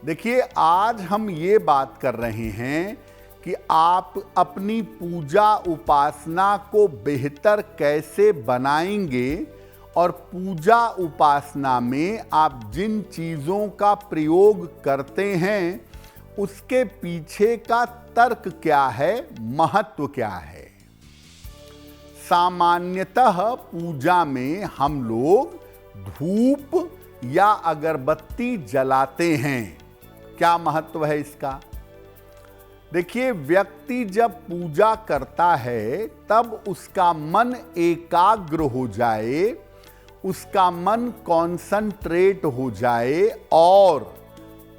देखिए, आज हम ये बात कर रहे हैं कि आप अपनी पूजा उपासना को बेहतर कैसे बनाएंगे और पूजा उपासना में आप जिन चीज़ों का प्रयोग करते हैं उसके पीछे का तर्क क्या है, महत्व क्या है। सामान्यतः पूजा में हम लोग धूप या अगरबत्ती जलाते हैं। क्या महत्व है इसका? देखिए, व्यक्ति जब पूजा करता है तब उसका मन एकाग्र हो जाए, उसका मन कॉन्संट्रेट हो जाए और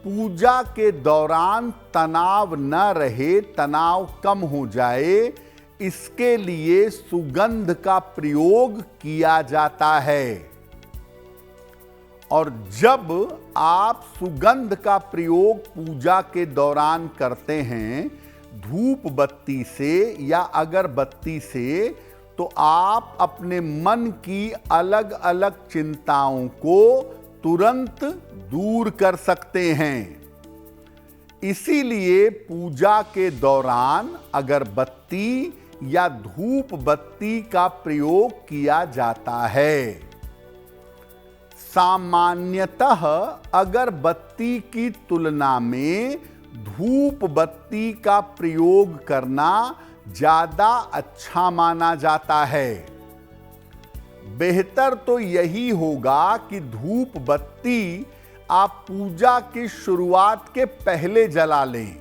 पूजा के दौरान तनाव न रहे, तनाव कम हो जाए, इसके लिए सुगंध का प्रयोग किया जाता है। और जब आप सुगंध का प्रयोग पूजा के दौरान करते हैं धूप बत्ती से या अगरबत्ती से, तो आप अपने मन की अलग अलग चिंताओं को तुरंत दूर कर सकते हैं। इसीलिए पूजा के दौरान अगरबत्ती या धूप बत्ती का प्रयोग किया जाता है। सामान्यतः अगरबत्ती की तुलना में धूप बत्ती का प्रयोग करना ज्यादा अच्छा माना जाता है। बेहतर तो यही होगा कि धूप बत्ती आप पूजा की शुरुआत के पहले जला लें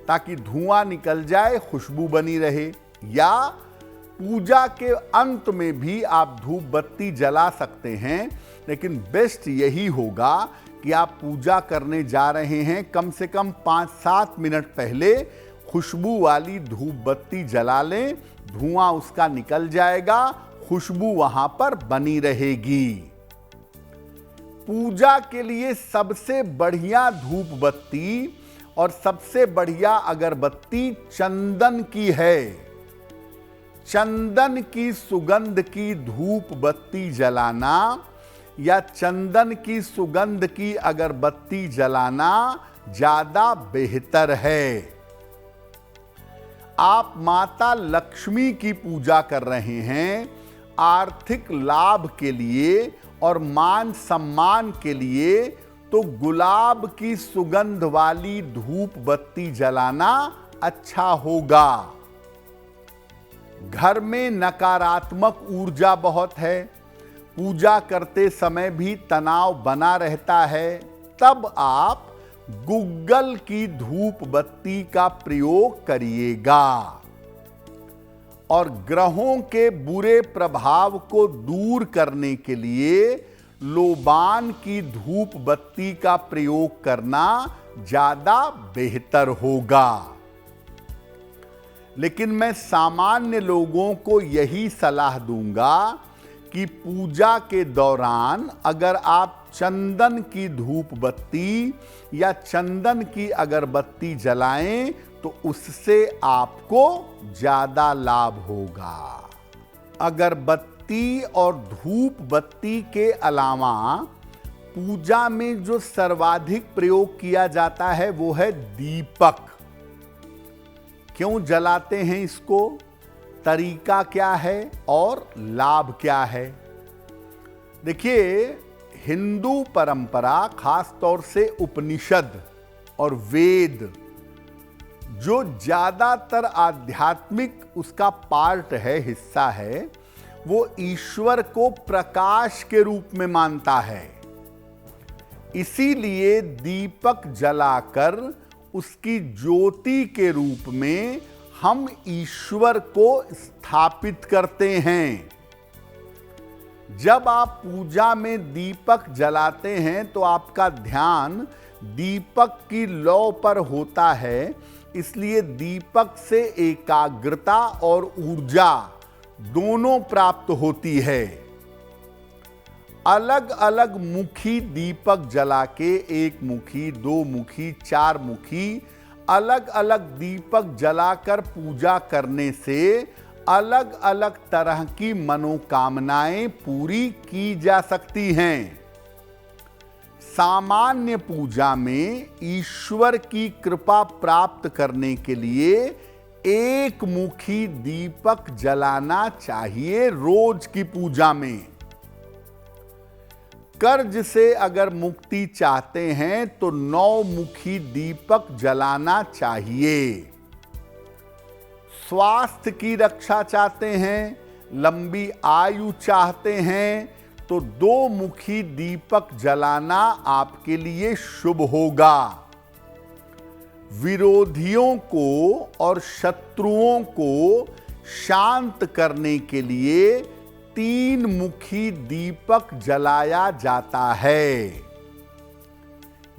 ताकि धुआं निकल जाए, खुशबू बनी रहे, या पूजा के अंत में भी आप धूप बत्ती जला सकते हैं। लेकिन बेस्ट यही होगा कि आप पूजा करने जा रहे हैं, कम से कम 5-7 मिनट पहले खुशबू वाली धूप बत्ती जला लें, धुआं उसका निकल जाएगा, खुशबू वहां पर बनी रहेगी। पूजा के लिए सबसे बढ़िया धूप बत्ती और सबसे बढ़िया अगरबत्ती चंदन की है। चंदन की सुगंध की धूप बत्ती जलाना या चंदन की सुगंध की अगरबत्ती जलाना ज्यादा बेहतर है। आप माता लक्ष्मी की पूजा कर रहे हैं, आर्थिक लाभ के लिए और मान सम्मान के लिए, तो गुलाब की सुगंध वाली धूप बत्ती जलाना अच्छा होगा। घर में नकारात्मक ऊर्जा बहुत है, पूजा करते समय भी तनाव बना रहता है, तब आप गुग्गल की धूप बत्ती का प्रयोग करिएगा। और ग्रहों के बुरे प्रभाव को दूर करने के लिए लोबान की धूप बत्ती का प्रयोग करना ज्यादा बेहतर होगा। लेकिन मैं सामान्य लोगों को यही सलाह दूंगा कि पूजा के दौरान अगर आप चंदन की धूप बत्ती या चंदन की अगरबत्ती जलाएं तो उससे आपको ज्यादा लाभ होगा। अगरबत्ती और धूप बत्ती के अलावा पूजा में जो सर्वाधिक प्रयोग किया जाता है वो है दीपक। क्यों जलाते हैं इसको, तरीका क्या है और लाभ क्या है? देखिए, हिंदू परंपरा, खास तौर से उपनिषद और वेद, जो ज्यादातर आध्यात्मिक उसका पार्ट है, हिस्सा है, वो ईश्वर को प्रकाश के रूप में मानता है। इसीलिए दीपक जलाकर उसकी ज्योति के रूप में हम ईश्वर को स्थापित करते हैं। जब आप पूजा में दीपक जलाते हैं तो आपका ध्यान दीपक की लौ पर होता है, इसलिए दीपक से एकाग्रता और ऊर्जा दोनों प्राप्त होती है। अलग अलग मुखी दीपक जला के, एक मुखी, दो मुखी, चार मुखी, अलग अलग दीपक जलाकर पूजा करने से अलग अलग तरह की मनोकामनाएं पूरी की जा सकती हैं। सामान्य पूजा में ईश्वर की कृपा प्राप्त करने के लिए एक मुखी दीपक जलाना चाहिए रोज की पूजा में। कर्ज से अगर मुक्ति चाहते हैं तो 9 मुखी दीपक जलाना चाहिए। स्वास्थ्य की रक्षा चाहते हैं, लंबी आयु चाहते हैं तो 2 मुखी दीपक जलाना आपके लिए शुभ होगा। विरोधियों को और शत्रुओं को शांत करने के लिए 3 मुखी दीपक जलाया जाता है।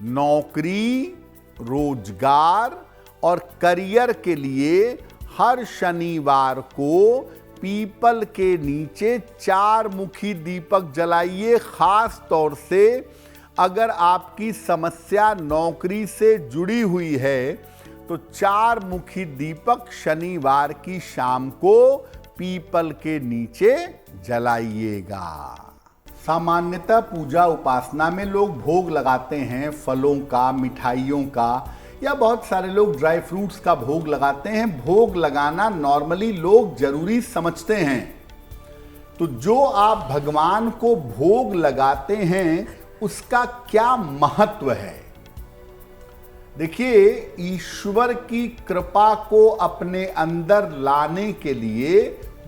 नौकरी, रोजगार और करियर के लिए हर शनिवार को पीपल के नीचे 4 मुखी दीपक जलाइए। खास तौर से अगर आपकी समस्या नौकरी से जुड़ी हुई है तो 4 मुखी दीपक शनिवार की शाम को पीपल के नीचे जलाइएगा। सामान्यतः पूजा उपासना में लोग भोग लगाते हैं, फलों का, मिठाइयों का, या बहुत सारे लोग ड्राई फ्रूट्स का भोग लगाते हैं। भोग लगाना नॉर्मली लोग जरूरी समझते हैं। तो जो आप भगवान को भोग लगाते हैं उसका क्या महत्व है? देखिए, ईश्वर की कृपा को अपने अंदर लाने के लिए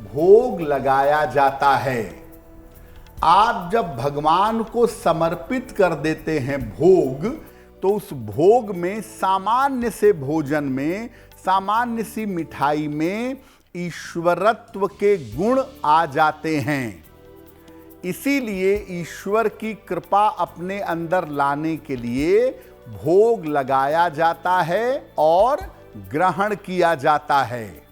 भोग लगाया जाता है। आप जब भगवान को समर्पित कर देते हैं भोग, तो उस भोग में, सामान्य से भोजन में, सामान्य सी मिठाई में ईश्वरत्व के गुण आ जाते हैं। इसीलिए ईश्वर की कृपा अपने अंदर लाने के लिए भोग लगाया जाता है और ग्रहण किया जाता है।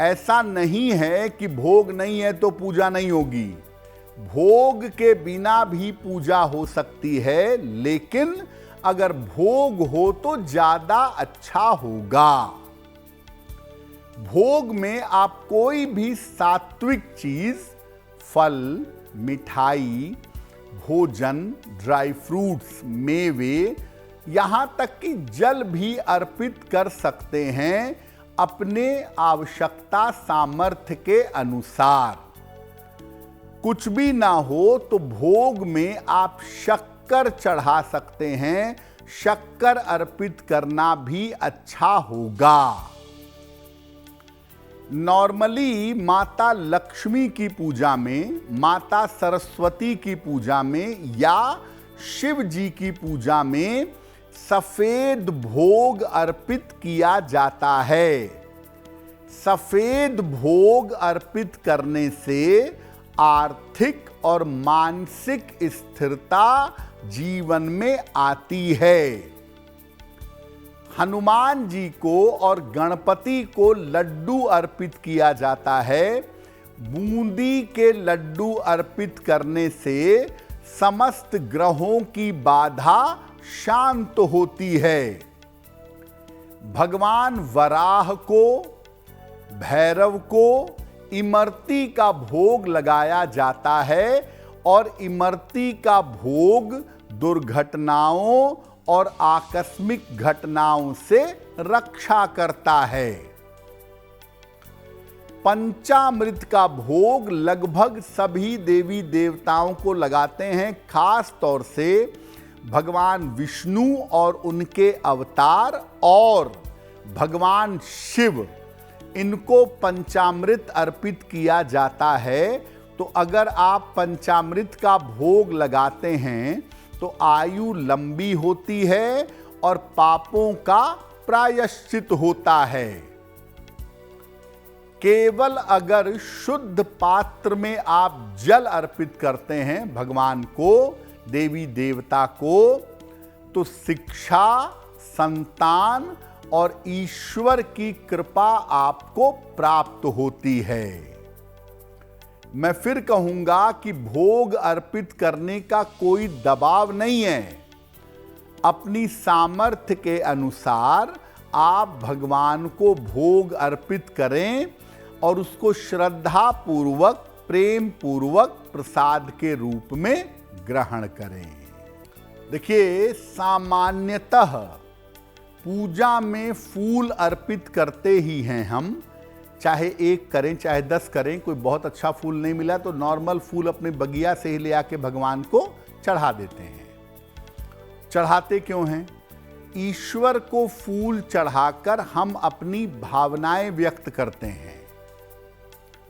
ऐसा नहीं है कि भोग नहीं है तो पूजा नहीं होगी। भोग के बिना भी पूजा हो सकती है, लेकिन अगर भोग हो तो ज्यादा अच्छा होगा। भोग में आप कोई भी सात्विक चीज, फल, मिठाई, भोजन, ड्राई फ्रूट्स, मेवे, यहां तक कि जल भी अर्पित कर सकते हैं अपने आवश्यकता सामर्थ्य के अनुसार। कुछ भी ना हो तो भोग में आप शक्कर चढ़ा सकते हैं। शक्कर अर्पित करना भी अच्छा होगा। नॉर्मली माता लक्ष्मी की पूजा में, माता सरस्वती की पूजा में या शिव जी की पूजा में सफेद भोग अर्पित किया जाता है। सफेद भोग अर्पित करने से आर्थिक और मानसिक स्थिरता जीवन में आती है। हनुमान जी को और गणपति को लड्डू अर्पित किया जाता है। बूंदी के लड्डू अर्पित करने से समस्त ग्रहों की बाधा शांत होती है। भगवान वराह को, भैरव को इमरती का भोग लगाया जाता है और इमरती का भोग दुर्घटनाओं और आकस्मिक घटनाओं से रक्षा करता है। पंचामृत का भोग लगभग सभी देवी देवताओं को लगाते हैं। खास तौर से भगवान विष्णु और उनके अवतार और भगवान शिव, इनको पंचामृत अर्पित किया जाता है। तो अगर आप पंचामृत का भोग लगाते हैं तो आयु लंबी होती है और पापों का प्रायश्चित होता है। केवल अगर शुद्ध पात्र में आप जल अर्पित करते हैं भगवान को, देवी देवता को, तो शिक्षा, संतान और ईश्वर की कृपा आपको प्राप्त होती है। मैं फिर कहूंगा कि भोग अर्पित करने का कोई दबाव नहीं है। अपनी सामर्थ्य के अनुसार आप भगवान को भोग अर्पित करें और उसको श्रद्धा पूर्वक, प्रेम पूर्वक प्रसाद के रूप में ग्रहण करें। देखिए, सामान्यतः पूजा में फूल अर्पित करते ही हैं हम, चाहे 1 करें चाहे 10 करें। कोई बहुत अच्छा फूल नहीं मिला तो नॉर्मल फूल अपने बगिया से ही ले आके भगवान को चढ़ा देते हैं। चढ़ाते क्यों हैं? ईश्वर को फूल चढ़ाकर हम अपनी भावनाएं व्यक्त करते हैं।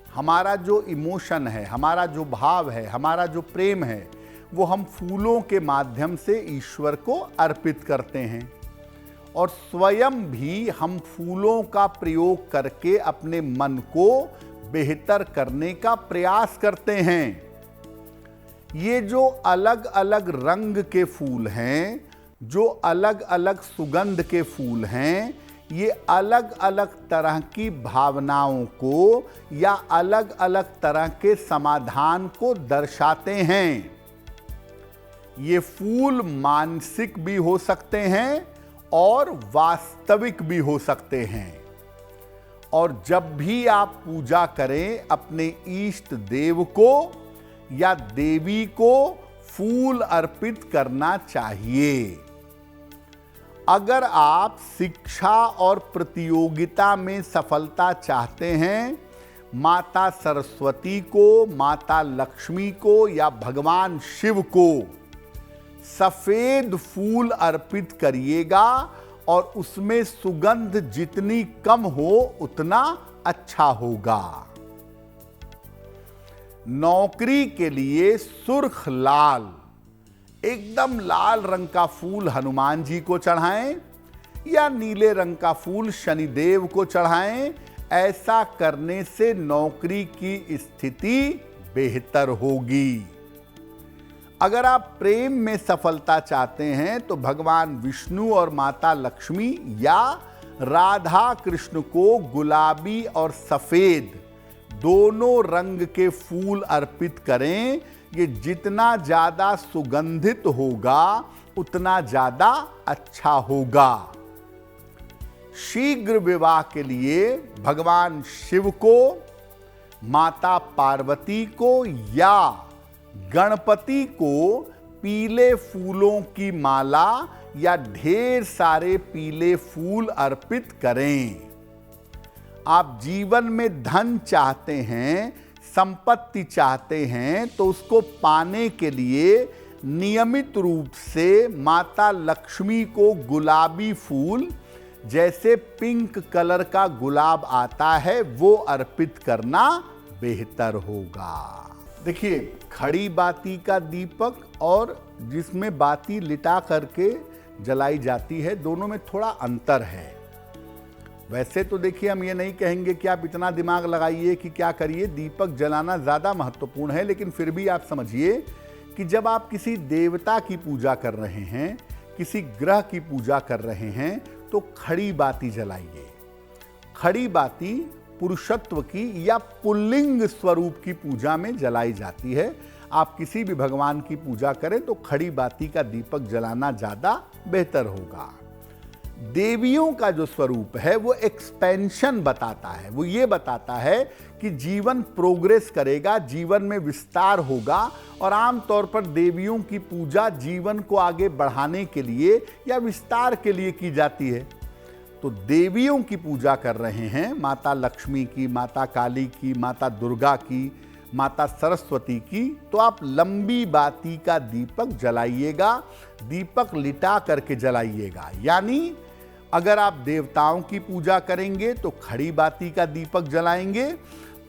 हमारा जो इमोशन है, हमारा जो भाव है, हमारा जो प्रेम है, वो हम फूलों के माध्यम से ईश्वर को अर्पित करते हैं। और स्वयं भी हम फूलों का प्रयोग करके अपने मन को बेहतर करने का प्रयास करते हैं। ये जो अलग अलग रंग के फूल हैं, जो अलग अलग सुगंध के फूल हैं, ये अलग अलग तरह की भावनाओं को या अलग अलग तरह के समाधान को दर्शाते हैं। ये फूल मानसिक भी हो सकते हैं और वास्तविक भी हो सकते हैं। और जब भी आप पूजा करें, अपने इष्ट देव को या देवी को फूल अर्पित करना चाहिए। अगर आप शिक्षा और प्रतियोगिता में सफलता चाहते हैं, माता सरस्वती को, माता लक्ष्मी को या भगवान शिव को सफेद फूल अर्पित करिएगा और उसमें सुगंध जितनी कम हो उतना अच्छा होगा। नौकरी के लिए सुर्ख लाल, एकदम लाल रंग का फूल हनुमान जी को चढ़ाएं या नीले रंग का फूल शनिदेव को चढ़ाएं। ऐसा करने से नौकरी की स्थिति बेहतर होगी। अगर आप प्रेम में सफलता चाहते हैं तो भगवान विष्णु और माता लक्ष्मी या राधा कृष्ण को गुलाबी और सफेद दोनों रंग के फूल अर्पित करें। ये जितना ज्यादा सुगंधित होगा उतना ज्यादा अच्छा होगा। शीघ्र विवाह के लिए भगवान शिव को, माता पार्वती को या गणपति को पीले फूलों की माला या ढेर सारे पीले फूल अर्पित करें। आप जीवन में धन चाहते हैं, संपत्ति चाहते हैं, तो उसको पाने के लिए नियमित रूप से माता लक्ष्मी को गुलाबी फूल, जैसे पिंक कलर का गुलाब आता है, वो अर्पित करना बेहतर होगा। देखिए, खड़ी बाती का दीपक और जिसमें बाती लिटा करके जलाई जाती है, दोनों में थोड़ा अंतर है। वैसे तो देखिए, हम ये नहीं कहेंगे कि आप इतना दिमाग लगाइए कि क्या करिए, दीपक जलाना ज़्यादा महत्वपूर्ण है। लेकिन फिर भी आप समझिए कि जब आप किसी देवता की पूजा कर रहे हैं, किसी ग्रह की पूजा कर रहे हैं, तो खड़ी बाती जलाइए। खड़ी बाती पुरुषत्व की या पुल्लिंग स्वरूप की पूजा में जलाई जाती है। आप किसी भी भगवान की पूजा करें तो खड़ी बाती का दीपक जलाना ज़्यादा बेहतर होगा। देवियों का जो स्वरूप है वो एक्सपेंशन बताता है। वो ये बताता है कि जीवन प्रोग्रेस करेगा, जीवन में विस्तार होगा। और आमतौर पर देवियों की पूजा जीवन को आगे बढ़ाने के लिए या विस्तार के लिए की जाती है। तो देवियों की पूजा कर रहे हैं, माता लक्ष्मी की, माता काली की, माता दुर्गा की, माता सरस्वती की, तो आप लंबी बाती का दीपक जलाइएगा। दीपक लिटा करके जलाइएगा। यानी अगर आप देवताओं की पूजा करेंगे तो खड़ी बाती का दीपक जलाएंगे,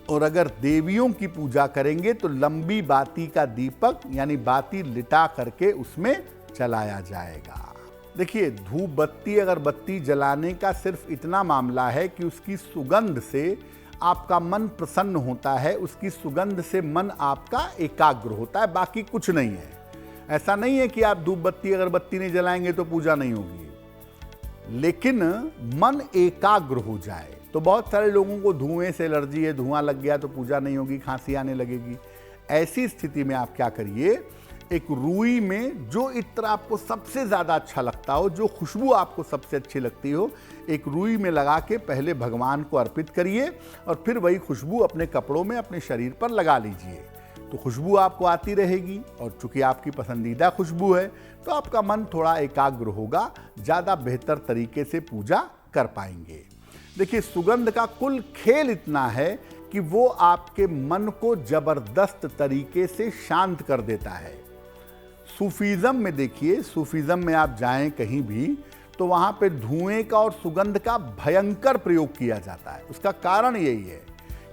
और अगर देवियों की पूजा करेंगे तो लंबी बाती का दीपक यानी बाती लिटा करके उसमें जलाया जाएगा। देखिए, धूप बत्ती अगरबत्ती जलाने का सिर्फ इतना मामला है कि उसकी सुगंध से आपका मन प्रसन्न होता है, उसकी सुगंध से मन आपका एकाग्र होता है, बाकी कुछ नहीं है। ऐसा नहीं है कि आप धूप बत्ती अगरबत्ती नहीं जलाएंगे तो पूजा नहीं होगी, लेकिन मन एकाग्र हो जाए। तो बहुत सारे लोगों को धुएं से एलर्जी है, धुआं लग गया तो पूजा नहीं होगी, खांसी आने लगेगी। ऐसी स्थिति में आप क्या करिए, एक रुई में जो इत्र आपको सबसे ज़्यादा अच्छा लगता हो, जो खुशबू आपको सबसे अच्छी लगती हो, एक रुई में लगा के पहले भगवान को अर्पित करिए और फिर वही खुशबू अपने कपड़ों में, अपने शरीर पर लगा लीजिए। तो खुशबू आपको आती रहेगी, और चूंकि आपकी पसंदीदा खुशबू है तो आपका मन थोड़ा एकाग्र होगा, ज़्यादा बेहतर तरीके से पूजा कर पाएंगे। देखिए, सुगंध का कुल खेल इतना है कि वो आपके मन को जबरदस्त तरीके से शांत कर देता है। सूफीज़म में देखिए, सूफीज़म में आप जाएं कहीं भी तो वहाँ पे धुएं का और सुगंध का भयंकर प्रयोग किया जाता है। उसका कारण यही है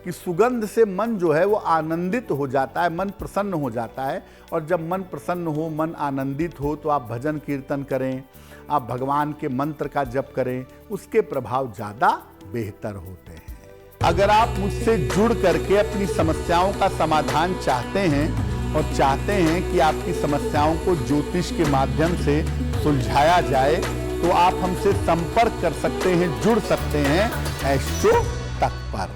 कि सुगंध से मन जो है वो आनंदित हो जाता है, मन प्रसन्न हो जाता है, और जब मन प्रसन्न हो, मन आनंदित हो, तो आप भजन कीर्तन करें, आप भगवान के मंत्र का जप करें, उसके प्रभाव ज़्यादा बेहतर होते हैं। अगर आप मुझसे जुड़ करके अपनी समस्याओं का समाधान चाहते हैं और चाहते हैं कि आपकी समस्याओं को ज्योतिष के माध्यम से सुलझाया जाए, तो आप हमसे संपर्क कर सकते हैं, जुड़ सकते हैं एस्ट्रो तक पर।